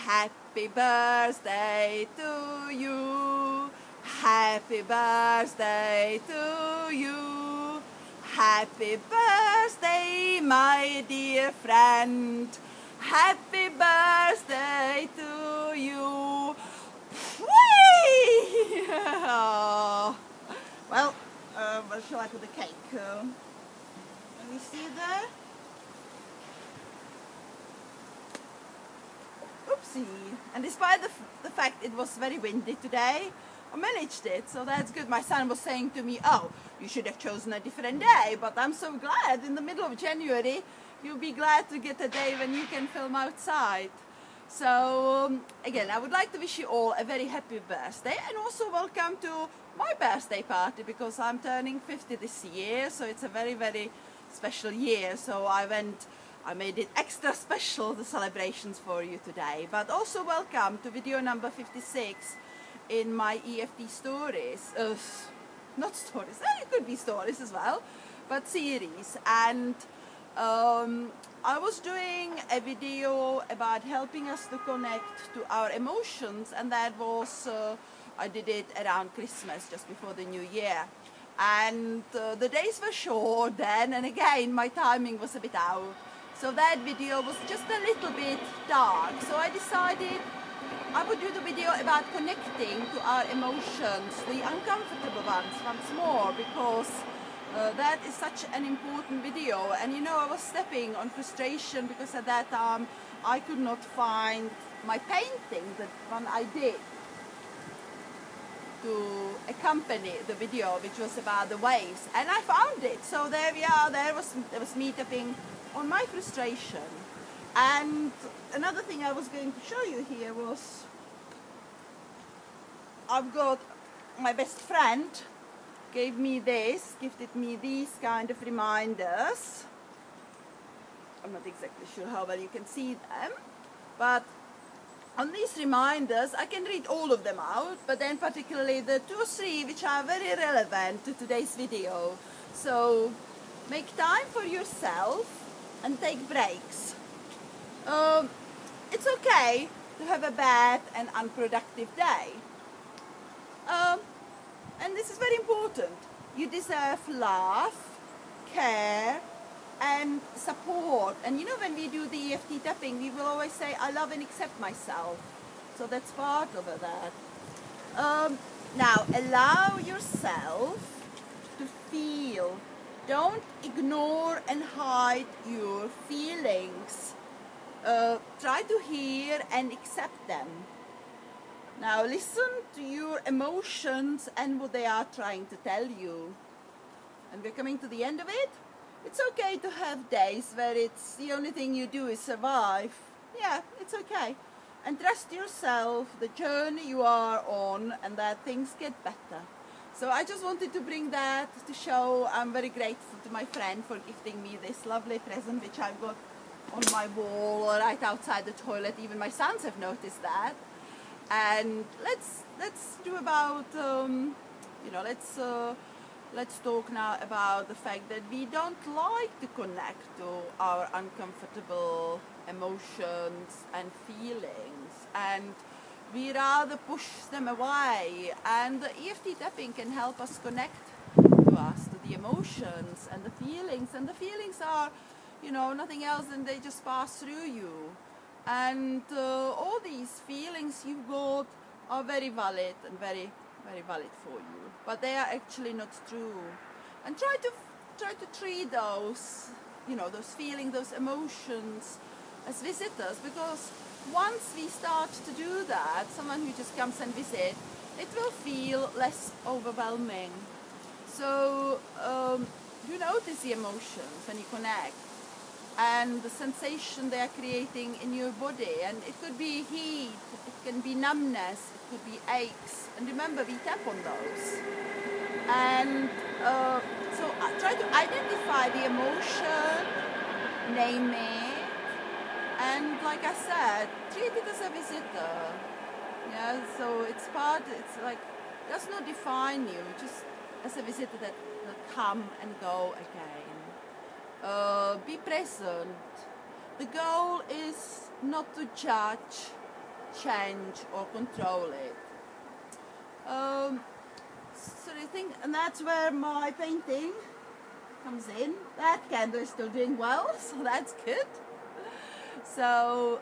Happy birthday to you. Happy birthday to you. Happy birthday, my dear friend. Happy birthday to you. Whee! Well, where shall I put the cake? Can you see there? Oopsie. And despite the fact it was very windy today, I managed it, so that's good. My son was saying to me, oh, you should have chosen a different day, but I'm so glad in the middle of January you'll be glad to get a day when you can film outside. So again, I would like to wish you all a very happy birthday, and also welcome to my birthday party, because I'm turning 50 this year, so it's a very, very special year. So I made it extra special, the celebrations for you today. But also welcome to video number 56 in my EFT stories. Not stories, it could be stories as well, but series. And I was doing a video about helping us to connect to our emotions, and that was, I did it around Christmas, just before the New Year. And the days were short then, and again my timing was a bit out. So that video was just a little bit dark. So I decided I would do the video about connecting to our emotions, the uncomfortable ones, once more, because that is such an important video. And you know, I was stepping on frustration because at that time I could not find my painting, the one I did, to accompany the video, which was about the waves, and I found it. So there we are. There was me tapping on my frustration. And another thing I was going to show you here was, I've got my best friend gifted me these kind of reminders. I'm not exactly sure how well you can see them, but on these reminders, I can read all of them out, but then particularly the 2 or 3 which are very relevant to today's video. So make time for yourself and take breaks. It's okay to have a bad and unproductive day. And this is very important. You deserve love, care, and support. And you know, when we do the EFT tapping, we will always say, I love and accept myself. So that's part of that. Now, allow yourself to feel. Don't ignore and hide your feelings. Try to hear and accept them. Now listen to your emotions and what they are trying to tell you. And we're coming to the end of it. It's okay to have days where it's the only thing you do is survive. Yeah, it's okay. And trust yourself, the journey you are on, and that things get better. So I just wanted to bring that to show I'm very grateful to my friend for gifting me this lovely present, which I've got on my wall right outside the toilet. Even my sons have noticed that. And let's do about, you know, let's talk now about the fact that we don't like to connect to our uncomfortable emotions and feelings, and we rather push them away. And the EFT tapping can help us connect to the emotions and the feelings. And the feelings are, you know, nothing else than they just pass through you. And all these feelings you've got are very valid and very, very valid for you, but they are actually not true. And try to treat those, you know, those feelings, those emotions as visitors, because once we start to do that, someone who just comes and visits, it will feel less overwhelming. So you notice the emotions when you connect, and the sensation they are creating in your body. And it could be heat, it can be numbness, it could be aches. And remember, we tap on those. And so try to identify the emotion, name it, and like I said, treat it as a visitor. Yeah, so it's like, does not define you, just as a visitor that will come and go again. Be present. The goal is not to judge change or control it. So I think, and that's where my painting comes in. That candle is still doing well, so that's good. So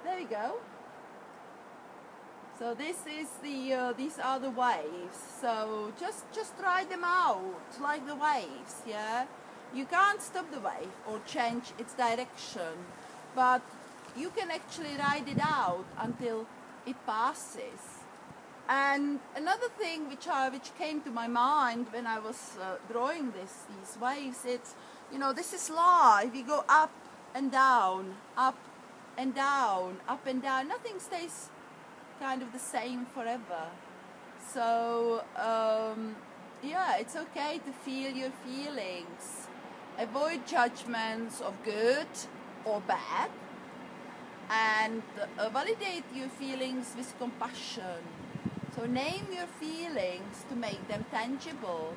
there we go. So this is the these are the waves. So just ride them out like the waves. Yeah, you can't stop the wave or change its direction, but you can actually ride it out until it passes. And another thing which came to my mind when I was drawing these waves, it's, you know, this is life. We go up and down, up and down, up and down. Nothing stays kind of the same forever. So yeah, it's okay to feel your feelings. Avoid judgments of good or bad, and validate your feelings with compassion. So name your feelings to make them tangible,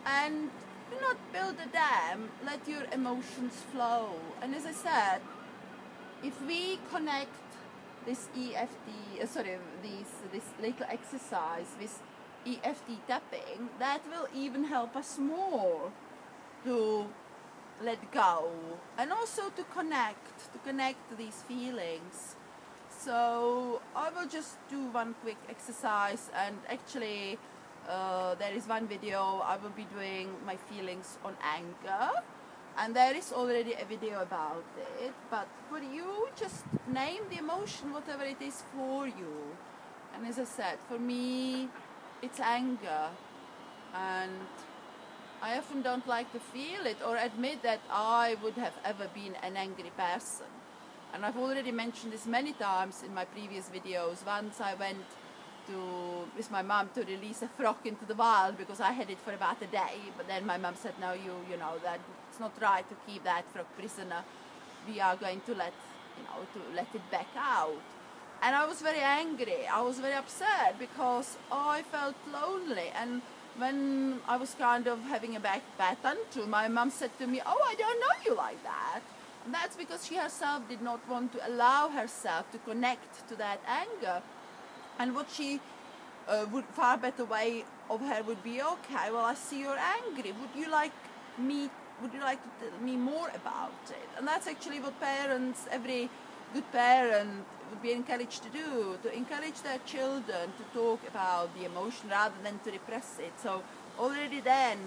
and do not build a dam. Let your emotions flow. And as I said, if we connect this this little exercise with EFT tapping, that will even help us more to let go and also to connect these feelings. So I will just do one quick exercise, and actually there is one video I will be doing my feelings on anger, and there is already a video about it. But for you, just name the emotion, whatever it is for you. And as I said, for me it's anger, and I often don't like to feel it or admit that I would have ever been an angry person. And I've already mentioned this many times in my previous videos. Once I went with my mom to release a frog into the wild because I had it for about a day. But then my mom said, no, you know, that it's not right to keep that frog prisoner. We are going to let it back out. And I was very angry. I was very upset because I felt lonely. And when I was kind of having a bad tantrum, my mom said to me, oh, I don't know you like that. And that's because she herself did not want to allow herself to connect to that anger. And what she would, far better way of her would be, okay, well, I see you're angry. Would you like to tell me more about it? And that's actually what parents, every good parent would be encouraged to do, to encourage their children to talk about the emotion rather than to repress it. So already then,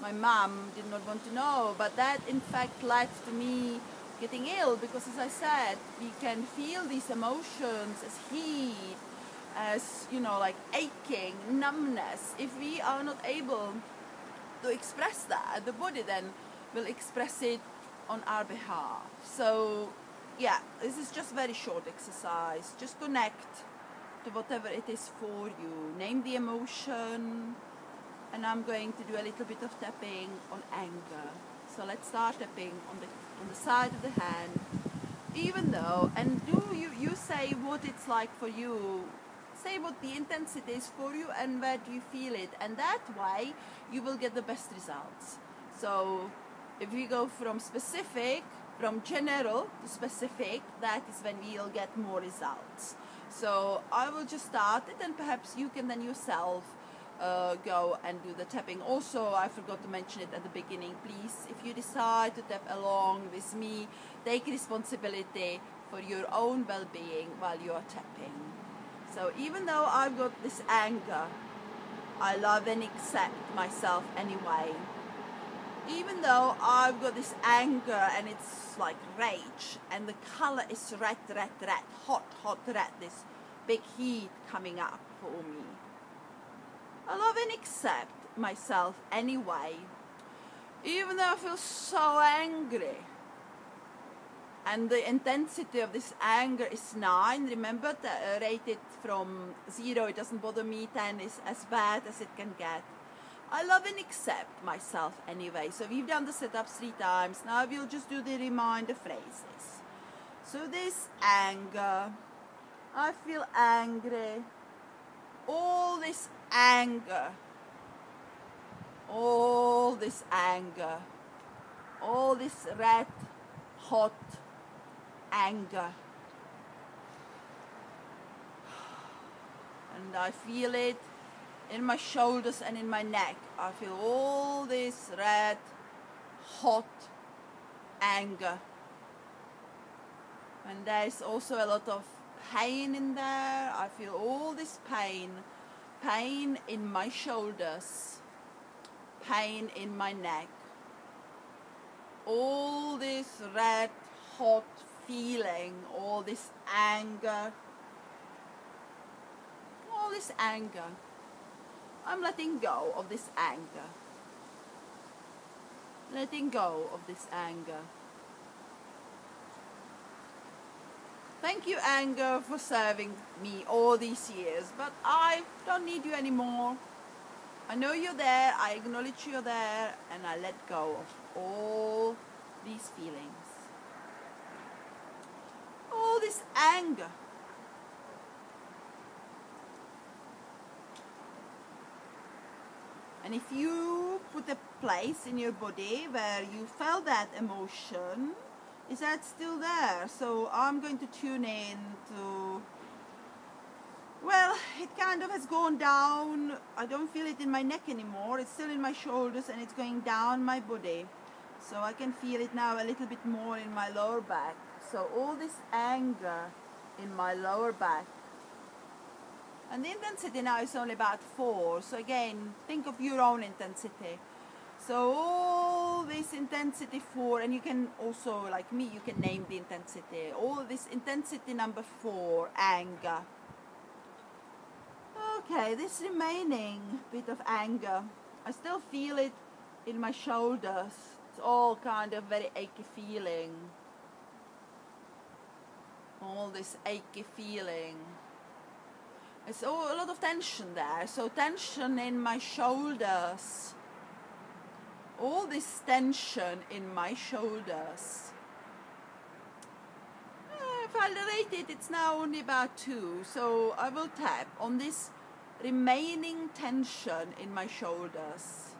my mom did not want to know, but that in fact led to me getting ill, because as I said, we can feel these emotions as heat, as, you know, like aching, numbness. If we are not able to express that, the body then will express it on our behalf. So yeah, this is just very short exercise. Just connect to whatever it is for you. Name the emotion, and I'm going to do a little bit of tapping on anger. So let's start tapping on the side of the hand. Even though, and you say what it's like for you. Say what the intensity is for you and where do you feel it, and that way you will get the best results. So if we go from general to specific, that is when we'll get more results. So I will just start it, and perhaps you can then yourself go and do the tapping. Also, I forgot to mention it at the beginning, please, if you decide to tap along with me, take responsibility for your own well-being while you are tapping. So even though I've got this anger, I love and accept myself anyway. Even though I've got this anger and it's like rage, and the color is red, hot red, this big heat coming up for me. I love and accept myself anyway. Even though I feel so angry, and the intensity of this anger is 9. Remember, rate it from 0, it doesn't bother me, 10 is as bad as it can get. I love and accept myself anyway. So we've done the setup 3 times. Now we'll just do the reminder phrases. So this anger, I feel angry. All this anger, all this anger, all this red, hot anger. and I feel it in my shoulders and in my neck. I feel all this red, hot anger. And there is also a lot of pain in there. I feel all this pain in my shoulders, pain in my neck. All this red, hot feeling, all this anger, all this anger. I'm letting go of this anger. Letting go of this anger. Thank you, anger, for serving me all these years, but I don't need you anymore. I know you're there, I acknowledge you're there, and I let go of all these feelings. All this anger. And if you put a place in your body where you felt that emotion, is that still there? So I'm going to tune in to, well, it kind of has gone down. I don't feel it in my neck anymore. It's still in my shoulders and it's going down my body. So I can feel it now a little bit more in my lower back. So all this anger in my lower back. And the intensity now is only about 4. So again, think of your own intensity. So all this intensity 4, and you can also, like me, you can name the intensity. All this intensity number 4, anger. Okay, this remaining bit of anger, I still feel it in my shoulders. It's all kind of very achy feeling. All this achy feeling. It's a lot of tension there. So tension in my shoulders. All this tension in my shoulders. If I rate it, it's now only about 2. So I will tap on this remaining tension in my shoulders.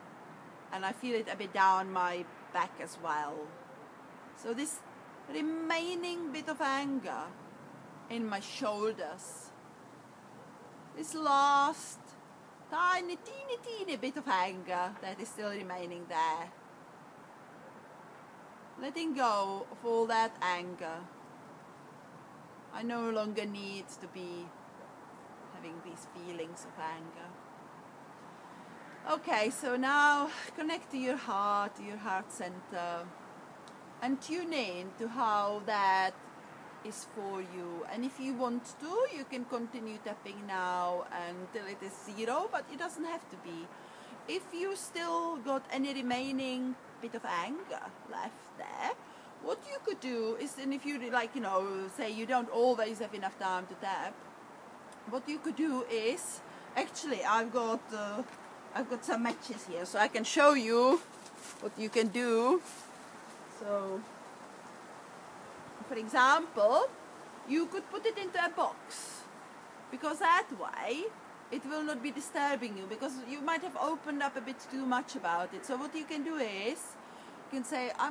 And I feel it a bit down my back as well. So this remaining bit of anger in my shoulders. This last teeny bit of anger that is still remaining there. Letting go of all that anger. I no longer need to be having these feelings of anger. Okay, so now connect to your heart center, and tune in to how that is for you. And if you want to, you can continue tapping now until it is 0, but it doesn't have to be. If you still got any remaining bit of anger left there, what you could do is, and if you like, say you don't always have enough time to tap, what you could do is, actually I've got some matches here, so I can show you what you can do. So for example, you could put it into a box, because that way it will not be disturbing you, because you might have opened up a bit too much about it. So what you can do is, you can say, I'll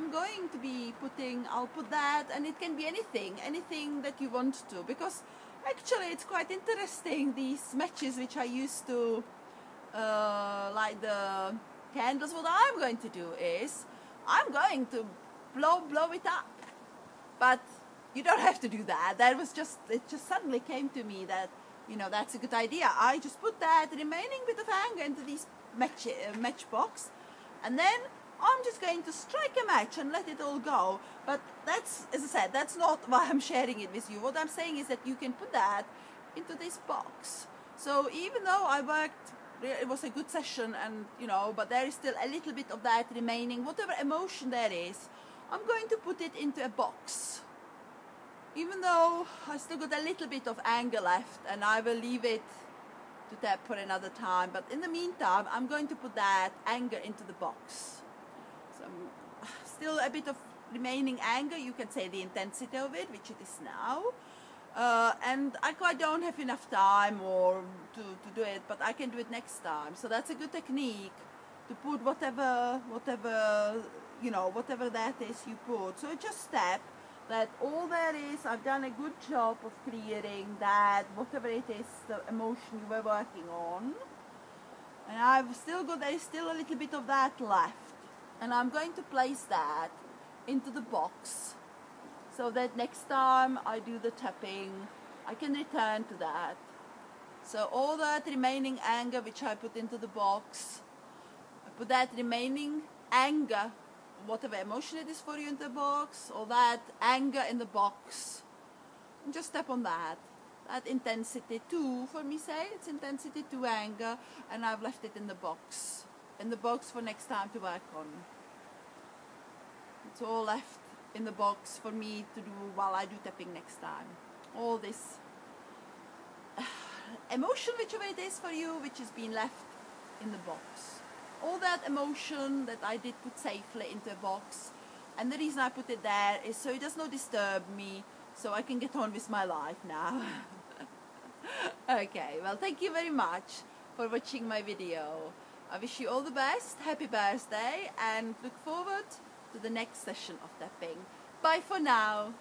put that, and it can be anything that you want to, because actually it's quite interesting, these matches which I used to light the candles. What I'm going to do is, I'm going to blow it up. But you don't have to do that. It just suddenly came to me that, that's a good idea. I just put that remaining bit of anger into this matchbox, and then I'm just going to strike a match and let it all go. But that's, as I said, that's not why I'm sharing it with you. What I'm saying is that you can put that into this box. So even though it was a good session, and but there is still a little bit of that remaining, whatever emotion there is, I'm going to put it into a box. Even though I still got a little bit of anger left, and I will leave it to tap for another time. But in the meantime, I'm going to put that anger into the box. So still a bit of remaining anger. You can say the intensity of it, which it is now. And I quite don't have enough time to do it, but I can do it next time. So that's a good technique to put whatever that is you put. So just tap that all there is, I've done a good job of clearing that whatever it is, the emotion you were working on. And there's still a little bit of that left. And I'm going to place that into the box so that next time I do the tapping, I can return to that. So all that remaining anger which I put into the box, I put that remaining anger, whatever emotion it is for you in the box, or that anger in the box, and just tap on that. That intensity 2, for me say, it's intensity 2 anger, and I've left it in the box for next time to work on. It's all left in the box for me to do while I do tapping next time. All this emotion, whichever it is for you, which is being left in the box. All that emotion that I did put safely into a box, and the reason I put it there is so it does not disturb me, so I can get on with my life now. Okay, well, thank you very much for watching my video. I wish you all the best, happy birthday, and look forward to the next session of tapping. Bye for now.